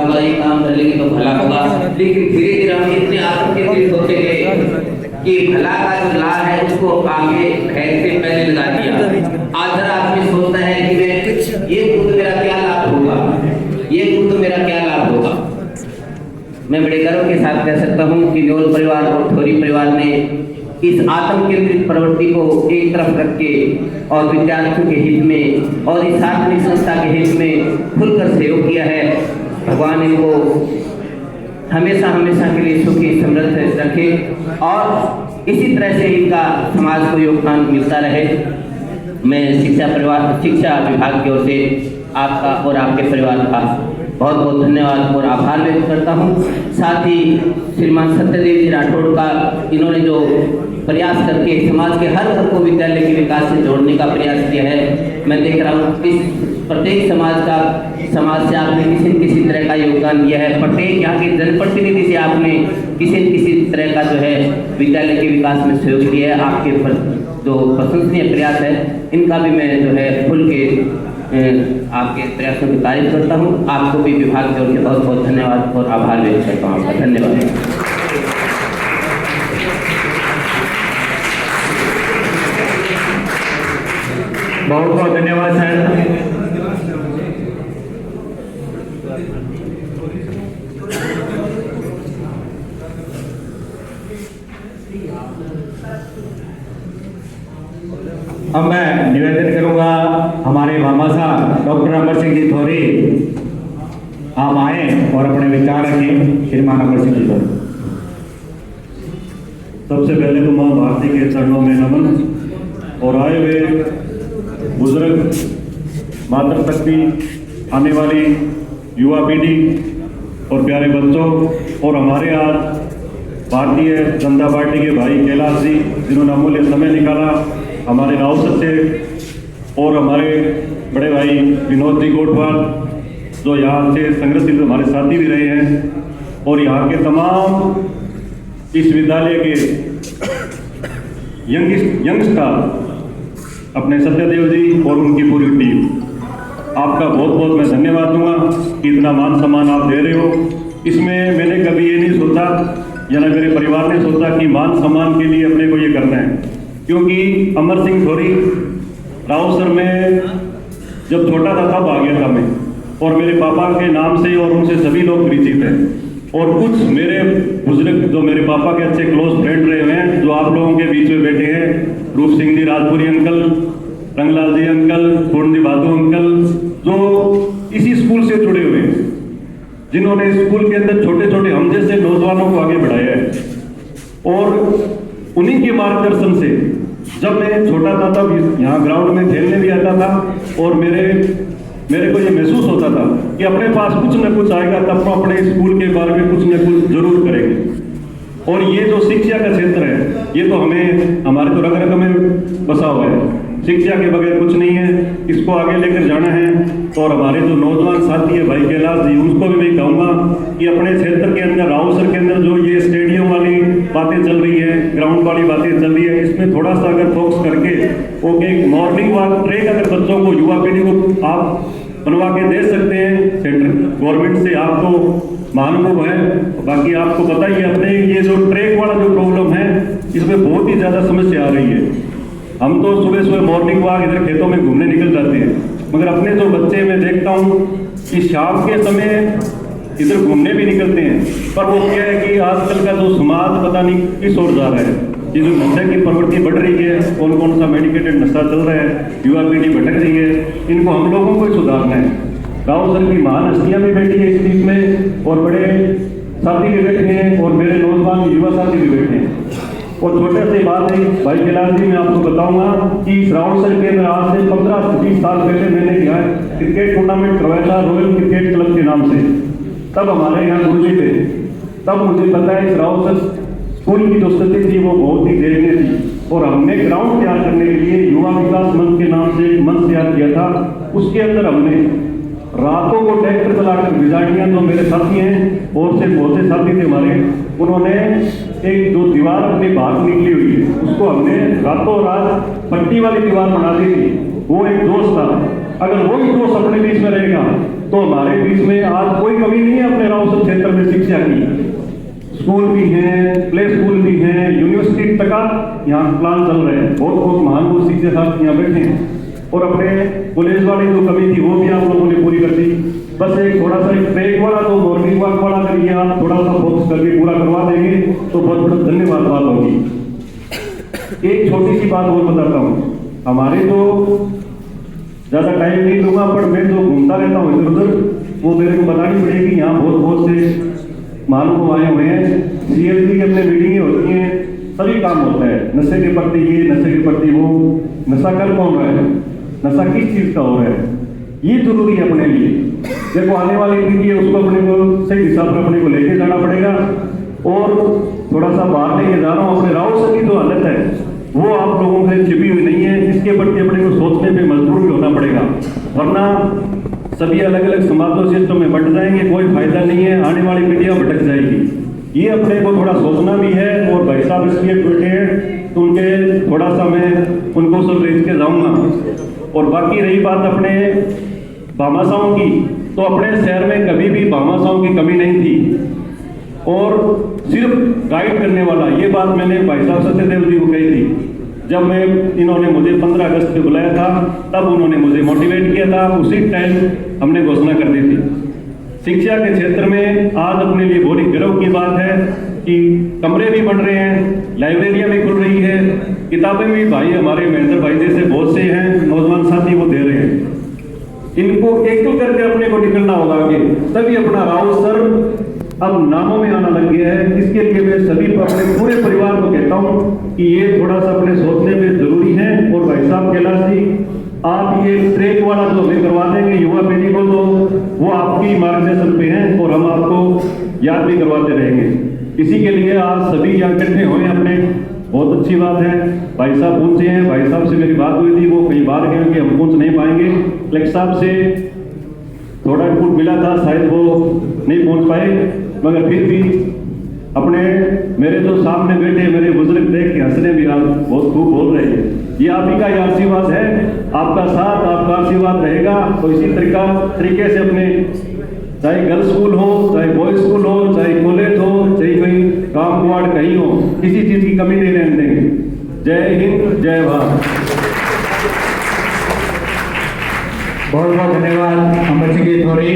होगा, ये काम कर लेंगे तो भला होगा। लेकिन धीरे धीरे हम इतने आत्मकेंद्रित होते गए कि भला का जो ला है उसको आगे भैंस से पहले लगा दिया। आज हर आदमी सोचता है कि मैं ये खुद मेरा क्या लाभ होगा, ये खुद मेरा क्या लाभ होगा। मैं बड़े गर्व के साथ कह सकता हूँ कि न्योल परिवार और थोरी परिवार ने इस आत्म केंद्रित प्रवृत्ति को एक तरफ रख के और विद्यार्थियों के हित में और इस सार्वजनिक संस्था के हित में खुलकर सहयोग किया है। भगवान इनको हमेशा हमेशा के लिए सुखी समृद्ध रखे और इसी तरह से इनका समाज को योगदान मिलता रहे। मैं शिक्षा विभाग की ओर से आपका और आपके परिवार का बहुत बहुत धन्यवाद और आभार व्यक्त करता हूँ। साथ ही श्रीमान सत्यदेव जी राठौड़ का इन्होंने जो प्रयास करके समाज के हर वर्ग को विद्यालय के विकास से जोड़ने का प्रयास किया है। मैं देख रहा हूँ इस प्रत्येक समाज से आपने किसी न किसी तरह का योगदान दिया है। प्रत्येक यहाँ के जनप्रतिनिधि से आपने किसी न किसी तरह का जो है विद्यालय के विकास में सहयोग दिया है। आपके जो प्रशंसनीय प्रयास है इनका भी मैं जो है खुल के आपके प्रयासों की तारीफ करता हूँ। आपको भी विभाग की ओर से बहुत बहुत धन्यवाद और आभार व्यक्त करता हूँ। आपका धन्यवाद। बहुत बहुत धन्यवाद सर। अब मैं निवेदन करूंगा हमारे मामा साहब डॉक्टर अमर सिंह जी थोरी आप आए और अपने विचार रखें। श्रीमान अमर सिंह जी। सबसे पहले तो माँ भारती के चरणों में नमन और आए हुए बुजुर्ग, मातृशक्ति, आने वाली युवा पीढ़ी और प्यारे बच्चों और हमारे आज भारतीय जनता पार्टी के भाई कैलाश जी जिन्होंने अमूल्य समय निकाला हमारे राउसर से, और हमारे बड़े भाई विनोद जी गोटवाल जो यहाँ से संघर्षशील हमारे साथी भी रहे हैं, और यहाँ के तमाम इस विद्यालय के यंग स्टार अपने सत्यदेव जी और उनकी पूरी टीम, आपका बहुत बहुत मैं धन्यवाद दूंगा कि इतना मान सम्मान आप दे रहे हो। इसमें मैंने कभी ये नहीं सोचा या ना मेरे परिवार ने सोचा कि मान सम्मान के लिए अपने को ये करना है, क्योंकि अमर सिंह थोरी राउसर में जब छोटा था तब आ गया था मैं, और मेरे पापा के नाम से और उनसे सभी लोग परिचित हैं, और कुछ मेरे बुजुर्ग जो मेरे पापा के अच्छे क्लोज फ्रेंड रहे हुए हैं जो आप लोगों के बीच में बैठे हैं, रूप सिंह जी राजपुरी अंकल, रंगलाल जी अंकल, पूर्ण जी भादू अंकल, जो इसी स्कूल से जुड़े हुए हैं, जिन्होंने स्कूल के अंदर छोटे छोटे हम जैसे नौजवानों को आगे बढ़ाया है। और उन्हीं के मार्गदर्शन से जब मैं छोटा था तब यहाँ ग्राउंड में खेलने भी आता था, और मेरे को ये महसूस होता था कि अपने पास कुछ न कुछ आएगा तब हम अपने स्कूल के बारे में कुछ न कुछ जरूर करेंगे। और ये जो शिक्षा का क्षेत्र है ये तो हमारे तो रग रग में बसा हुआ है, शिक्षा के बगैर कुछ नहीं है, इसको आगे लेकर जाना है। और हमारे जो नौजवान साथी है भाई कैलाश जी, उनको भी मैं कहूँगा कि अपने क्षेत्र के अंदर राउसर के अंदर जो ये स्टेडियम वाली बातें चल रही है, ग्राउंड वाली बातें चल रही है, इसमें थोड़ा सा अगर फोकस करके एक मॉर्निंग वॉक ट्रैक अगर बच्चों को, युवा पीढ़ी को आप बनवा के दे सकते हैं, सेंट्रल गवर्नमेंट से आप तो महानुभव है। बाकी आपको पता ही है अपने ये जो ट्रैक वाला जो प्रॉब्लम है इसमें बहुत ही ज़्यादा समस्या आ रही है। हम तो सुबह सुबह मॉर्निंग वॉक इधर खेतों में घूमने निकल जाते हैं, मगर अपने जो बच्चे मैं देखता हूँ कि शाम के समय इधर घूमने भी निकलते हैं, पर वो क्या है कि आजकल का जो समाज पता नहीं किस ओर जा रहा है, ये जो नशे की प्रवृत्ति बढ़ रही है, कौन कौन सा मेडिकेटेड नशा चल रहा है, युवा पीढ़ी भटक रही है, इनको हम लोगों को ही सुधारना है। राउसर की महान हस्तियाँ भी बैठी है इस बीच में, और बड़े साथी भी बैठे हैं, और मेरे नौजवान युवा साथी भी बैठे हैं। और छोटे से बात है भाई कैलाश जी, मैं आपको बताऊंगा कि राउसर के अंदर आज से 15 से 20 साल पहले मैंने किया है क्रिकेट टूर्नामेंट करवाया था रॉयल क्रिकेट क्लब के नाम से, तब हमारे यहाँ गुरुजी थे, तब मुझे पता है इस राउसर स्कूल की जो स्थिति थी वो बहुत ही दयनीय थी, और हमने ग्राउंड तैयार करने के लिए युवा विकास मंच के नाम से एक मंच तैयार किया था। उसके अंदर हमने रातों को ट्रैक्टर चलाकर बिजाड़ियाँ, जो मेरे साथी हैं और से बहुत से साथी थे हमारे, उन्होंने एक जो दीवार अपनी बाहर निकली हुई है उसको हमने रातों रात पट्टी वाली दीवार बना दी थी। वो एक जोश था, अगर वही जोश अपने बीच में रहेगा तो हमारे बीच में आज कोई कमी नहीं है अपने की स्कूल भी हैं, प्ले स्कूल भी हैं, यूनिवर्सिटी तक का यहाँ प्लान चल रहे हैं। बहुत बहुत महान शिक्षक साहब यहाँ बैठे हैं और अपने कॉलेज वाली जो कमी थी वो भी आप लोगों ने पूरी कर दी। बस एक थोड़ा सा एक ट्रैक वाला तो मॉर्निंग वॉक वाला करिए, आप थोड़ा सा फोकस करके पूरा करवा देंगे तो बहुत बहुत धन्यवाद बात होगी। एक छोटी सी बात और बताता हूँ, हमारे तो ज़्यादा टाइम नहीं लूँगा पर मैं जो घूमता रहता हूँ इधर उधर वो मेरे को बतानी पड़ेगी। यहाँ बहुत बहुत से मालूम आए हुए हैं, CLG की अपने मीटिंगें होती हैं, सभी काम होता है, नशे के प्रति ये, नशे के प्रति वो, नशा कर कौन रहा है, नशा किस चीज़ का हो रहा है, ये जरूरी है अपने लिए। देखो आने वाली पीढ़ी है उसको अपने को सही हिसाब से अपने को लेके जाना पड़ेगा। और थोड़ा सा बाहर लेके जा रहा हूँ, अपने राव सर की जो हालत है वो आप लोगों से छिपी हुई नहीं है, इसके प्रति अपने को सोचने पे मजबूर भी होना पड़ेगा, वरना सभी अलग अलग समाजों से तो में बट जाएंगे, कोई फायदा नहीं है, आने वाली पीढ़ियां भटक जाएगी। ये अपने को थोड़ा सोचना भी है। और भाई साहब इसलिए बैठे हैं तो उनके थोड़ा सा मैं उनको सब रेंज के जाऊंगा। और बाकी रही बात अपने भामाशाहों की, तो अपने शहर में कभी भी भामाशाहों की कमी नहीं थी और सिर्फ गाइड करने वाला, ये बात मैंने भाई साहब सत्यदेव जी को कही थी जब मैं इन्होंने मुझे 15 अगस्त पे बुलाया था, तब उन्होंने मुझे मोटिवेट किया था, उसी टाइम हमने घोषणा कर दी थी। शिक्षा के क्षेत्र में आज अपने लिए बहुत ही गर्व की बात है कि कमरे भी बन रहे हैं, लाइब्रेरियां भी खुल रही है, किताबें भी भाई हमारे महेंद्र भाई जैसे बहुत से हैं नौजवान साथी वो दे रहे हैं। इनको एक करके अपने को निकलना होगा आगे, तभी अपना राव सर अब नामों में आना लग गया है। इसके लिए मैं सभी को अपने पूरे परिवार को कहता हूँ कि ये थोड़ा सा अपने सोचने में जरूरी है। और भाई साहब कैलाश जी, आप ये ट्रैक वाला जो हमें करवा देंगे युवा पीढ़ी को, तो वो आपकी मार्गदर्शन पे हैं और हम आपको याद भी करवाते रहेंगे। इसी के लिए आज सभी यहाँ इकट्ठे हुए अपने, बहुत अच्छी बात है। भाई साहब पहुंचे हैं, भाई साहब से मेरी बात हुई थी, वो कई बार गए कि हम पहुंच नहीं पाएंगे, लेकिन साहब से थोड़ा इनपुट मिला था, शायद वो नहीं पहुंच पाए, मगर फिर भी अपने मेरे जो सामने बैठे मेरे बुजुर्ग देख के हंसने भी आप बहुत खूब बोल रहे हैं। ये आप ही का आशीर्वाद है, आपका साथ आपका आशीर्वाद रहेगा। तो इसी तरीके से अपने चाहे गर्ल्स स्कूल हो, चाहे बॉयज स्कूल हो, चाहे कॉलेज हो, चाहे कोई काम वार्ड कहीं हो, किसी चीज की कमी नहीं रहने देंगे। जय हिंद, जय भारत। बहुत बहुत धन्यवाद अमर सिंह जी थोरी।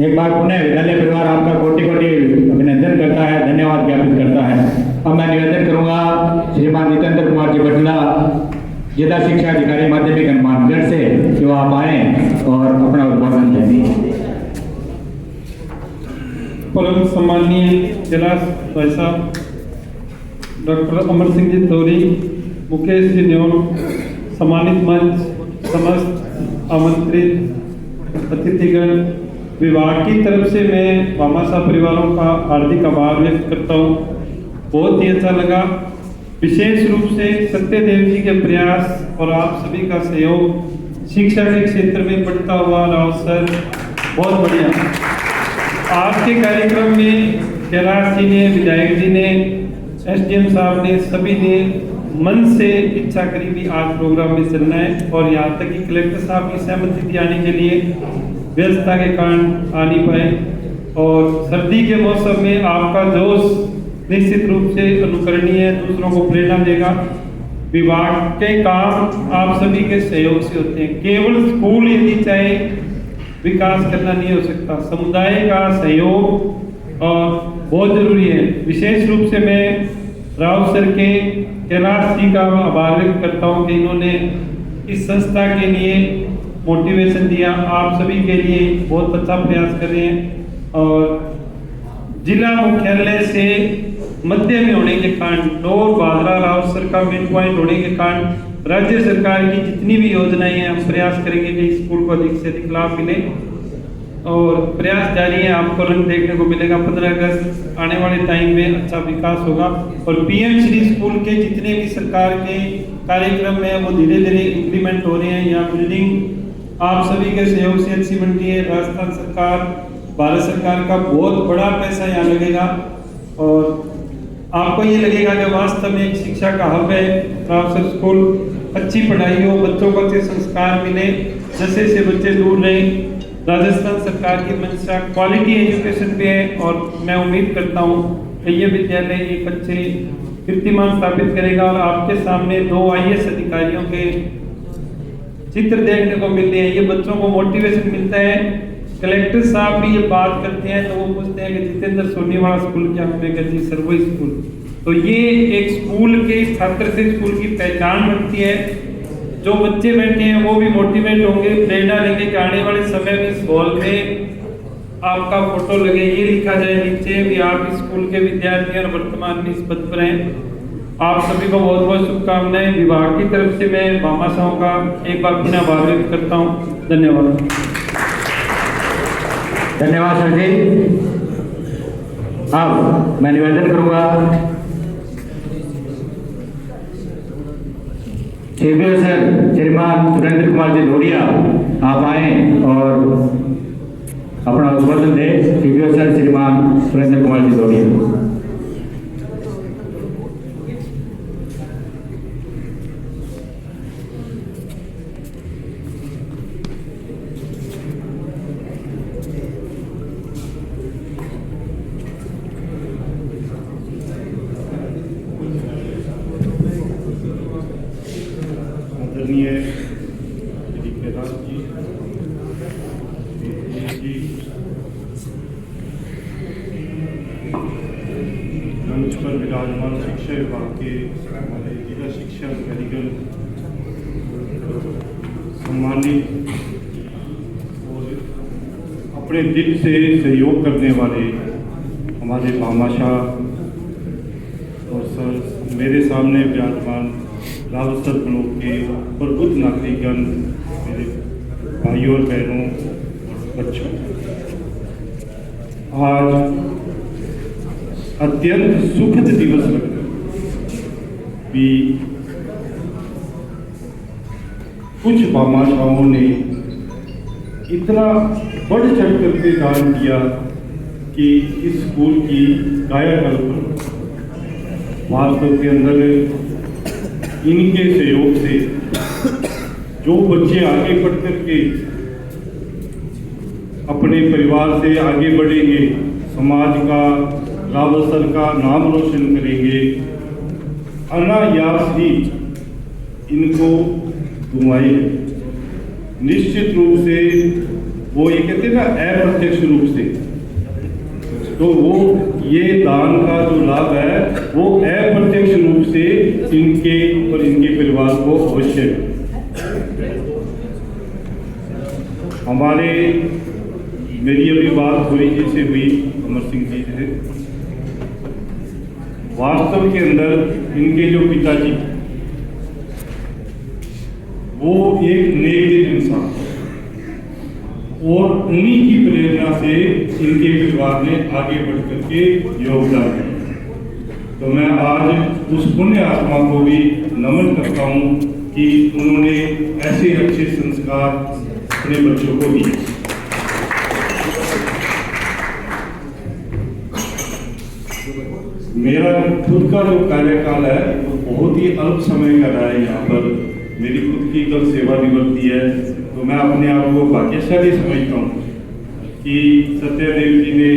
एक बार पुनः विद्यालय परिवार आपका कोटि कोटि अभिनंदन करता है, धन्यवाद ज्ञापित करता है। अब मैं निवेदन करूंगा श्रीमान जितेंद्र कुमार जी बटला, जिला शिक्षा अधिकारी माध्यमिक हनुमानगढ़ से, कि वो आप आए और अपना उद्बोधन दें। परम सम्माननीय जिला भाई साहब डॉक्टर अमर सिंह जी थोरी, मुकेश जी न्योल, सम्मानित मंच, समस्त आमंत्रित अतिथिगण, विभाग की तरफ से मैं भामाशाह परिवारों का हार्दिक आभार व्यक्त करता हूँ। बहुत ही अच्छा लगा, विशेष रूप से सत्यदेव जी के प्रयास और आप सभी का सहयोग शिक्षा के क्षेत्र में बढ़ता हुआ अवसर बहुत बढ़िया। आज के कार्यक्रम में कैलाश जी ने, विधायक जी ने, SDM साहब ने, सभी ने मन से इच्छा करी भी आज प्रोग्राम में चलना है, और यहाँ तक कि कलेक्टर साहब की सहमति दिलाने के लिए व्यस्तता के कारण आ नहीं पाए। और सर्दी के मौसम में आपका जोश निश्चित रूप से अनुकरणीय है, दूसरों को प्रेरणा देगा। विभाग के काम आप सभी के सहयोग से होते हैं, केवल स्कूल यदि चाहे विकास करना नहीं हो सकता, समुदाय का सहयोग और बहुत जरूरी है। विशेष रूप से मैं राव सर के, कैलाश जी का आभार व्यक्त करता हूँ कि इन्होंने इस संस्था के लिए मोटिवेशन दिया, आप सभी के लिए बहुत अच्छा प्रयास कर रहे हैं। और जिला मुख्यालय से मध्य में होने के कारण, डोर भादरा राव सर का मेन पॉइंट होने के कारण, राज्य सरकार की जितनी भी योजनाएं हैं हम प्रयास करेंगे कि स्कूल को अधिक से अधिक लाभ मिले, और प्रयास जारी है। आपको रंग देखने को मिलेगा। 15 अगस्त आने वाले टाइम में अच्छा विकास होगा, और PM श्री स्कूल के जितने भी सरकार के कार्यक्रम है वो धीरे धीरे इम्प्लीमेंट हो रहे हैं। यहाँ बिल्डिंग आप सभी के सहयोग से अच्छी बन रही है। राजस्थान सरकार, भारत सरकार का बहुत बड़ा पैसा यहाँ लगेगा, और आपको ये लगेगा कि वास्तव में एक शिक्षा का हब है राव सर स्कूल। अच्छी पढ़ाई हो, बच्चों को अच्छे संस्कार मिले, नशे से बच्चे दूर रहें, राजस्थान सरकार की मंशा क्वालिटी एजुकेशन पे है और मैं उम्मीद करता हूँ कि ये विद्यालय एक अच्छे कीर्तिमान स्थापित करेगा। और आपके सामने 2 IAS अधिकारियों के चित्र देखने को मिल रहे हैं, ये बच्चों को मोटिवेशन मिलता है। कलेक्टर साहब भी ये बात करते हैं तो वो पूछते हैं कि जितेंद्र सोनीवाला स्कूल क्या, हमने कहा जी सर्वोई स्कूल। तो ये एक स्कूल के छात्र से स्कूल की पहचान बनती है। जो बच्चे बैठे हैं वो भी मोटिवेट होंगे, प्रेरणा लेंगे कि आने वाले समय में इस हॉल में आपका फोटो लगे, ये लिखा जाए नीचे भी आप इस स्कूल के विद्यार्थी और वर्तमान में इस पद पर हैं। आप सभी को बहुत बहुत शुभकामनाएं। विभाग की तरफ से मैं भामाशाहों का एक बार पुनः आभार व्यक्त करता हूँ। धन्यवाद। धन्यवाद सर जी। अब मैं निवेदन करूंगा सीबीओ सर श्रीमान सुरेंद्र कुमार जी धोड़िया आप आए और अपना उद्बोधन दे। सीबीओ सर श्रीमान सुरेंद्र कुमार जी धोड़िया। आदरणीय श्री कैलाश जी, मंच पर विराजमान शिक्षा विभाग के हमारे जिला शिक्षा मेडिकल सम्मानित और अपने दिल से सहयोग करने वाले हमारे भामाशाह और सर, मेरे सामने विराजमान रावसर ब्लॉक के प्रबुद्ध नागरिकगण, मेरे भाइयों और बहनों और बच्चों, आज अत्यंत सुखद दिवस लगता भी कुछ भामाशाहों ने इतना बढ़ चढ़ करके दान किया कि इस स्कूल की कायाकल्प वास्तव के अंदर इनके सहयोग से जो बच्चे आगे बढ़ करके अपने परिवार से आगे बढ़ेंगे, समाज का, रावसर का नाम रोशन करेंगे, अनायास ही इनको दुआएं निश्चित रूप से वो ये कहते हैं ना अप्रत्यक्ष रूप से, तो वो ये दान का जो लाभ है वो अप्रत्यक्ष रूप से इनके और इनके परिवार को अवश्य हमारे मेरी अभी बात थोड़ी जी से हुई अमर सिंह जी से, वास्तव के अंदर इनके जो पिताजी वो एक नेक दिल इंसान और उन्हीं की प्रेरणा से इनके परिवार ने आगे बढ़ करके योगदान दिया। तो मैं आज उस पुण्य आत्मा को भी नमन करता हूँ कि उन्होंने ऐसे अच्छे संस्कार अपने बच्चों को दिए। मेरा खुद का जो कार्यकाल है वो बहुत ही अल्प समय का रहा है। यहाँ पर मेरी खुद की कल सेवानिवृत्ति है, तो मैं अपने आप को भाग्यशाली समझता हूँ कि सत्यदेव जी ने,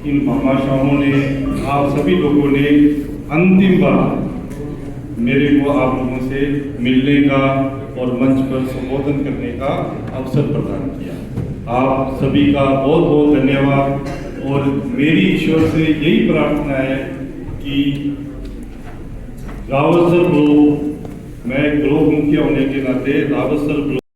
इन भामाशाहों ने, आप सभी लोगों ने अंतिम बार मेरे को आप लोगों से मिलने का और मंच पर संबोधन करने का अवसर प्रदान किया। आप सभी का बहुत बहुत धन्यवाद। और मेरी ईश्वर से यही प्रार्थना है कि रावसर ब्लॉक, मैं ब्लॉक मुखिया होने के नाते रावसर ब्लॉक